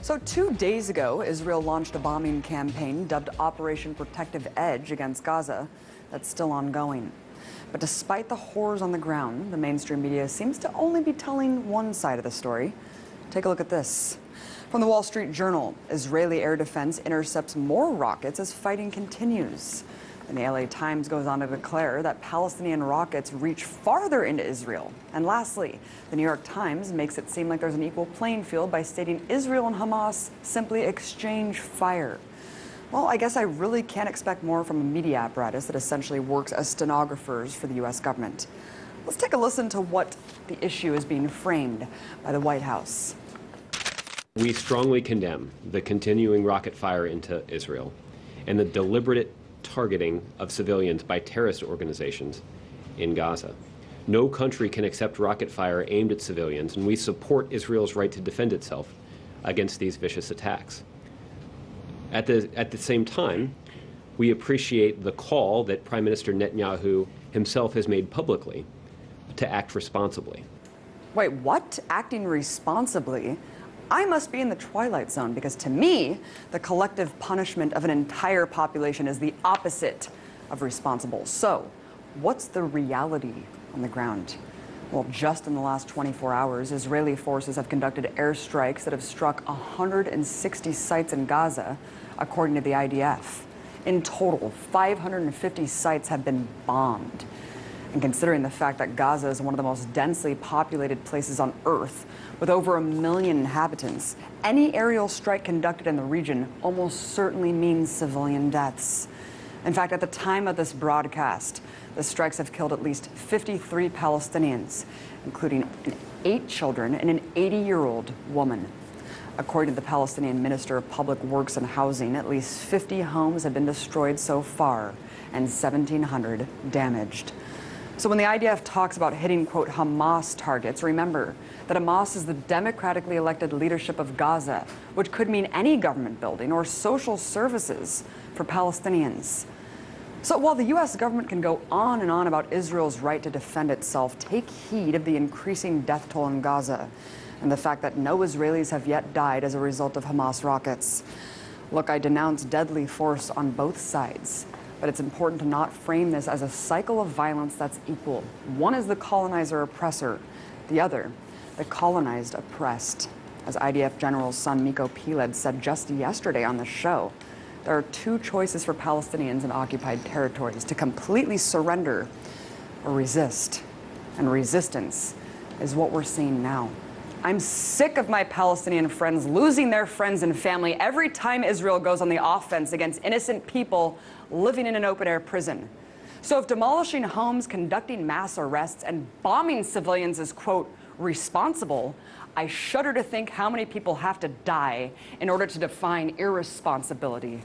So 2 days ago, Israel launched a bombing campaign dubbed Operation Protective Edge against Gaza that's still ongoing. But despite the horrors on the ground, the mainstream media seems to only be telling one side of the story. Take a look at this. From the Wall Street Journal, Israeli air defense intercepts more rockets as fighting continues. And the LA Times goes on to declare that Palestinian rockets reach farther into Israel. And lastly, the New York Times makes it seem like there's an equal playing field by stating Israel and Hamas simply exchange fire. Well, I guess I really can't expect more from a media apparatus that essentially works as stenographers for the U.S. government. Let's take a listen to what the issue is being framed by the White House. We strongly condemn the continuing rocket fire into Israel and the deliberate targeting of civilians by terrorist organizations in Gaza. No country can accept rocket fire aimed at civilians, and we support Israel's right to defend itself against these vicious attacks. At the same time, we appreciate the call that Prime Minister Netanyahu himself has made publicly to act responsibly. Wait, what? Acting responsibly? I must be in the twilight zone, because to me, the collective punishment of an entire population is the opposite of responsible. So, what's the reality on the ground? Well, just in the last 24 hours, Israeli forces have conducted airstrikes that have struck 160 sites in Gaza, according to the IDF. In total, 550 sites have been bombed. And considering the fact that Gaza is one of the most densely populated places on Earth, with over 1 million inhabitants, any aerial strike conducted in the region almost certainly means civilian deaths. In fact, at the time of this broadcast, the strikes have killed at least 53 Palestinians, including 8 children and an 80-year-old woman. According to the Palestinian Minister of Public Works and Housing, at least 50 homes have been destroyed so far and 1,700 damaged. So when the IDF talks about hitting, quote, Hamas targets, remember that Hamas is the democratically elected leadership of Gaza, which could mean any government building or social services for Palestinians. So while the U.S. government can go on and on about Israel's right to defend itself, take heed of the increasing death toll in Gaza and the fact that no Israelis have yet died as a result of Hamas rockets. Look, I denounce deadly force on both sides. But it's important to not frame this as a cycle of violence that's equal. One is the colonizer-oppressor, the other, the colonized oppressed. As IDF General's son Miko Piled said just yesterday on the show, there are 2 choices for Palestinians in occupied territories: to completely surrender or resist. And resistance is what we're seeing now. I'm sick of my Palestinian friends losing their friends and family every time Israel goes on the offense against innocent people living in an open-air prison. So if demolishing homes, conducting mass arrests, and bombing civilians is, quote, responsible, I shudder to think how many people have to die in order to define irresponsibility.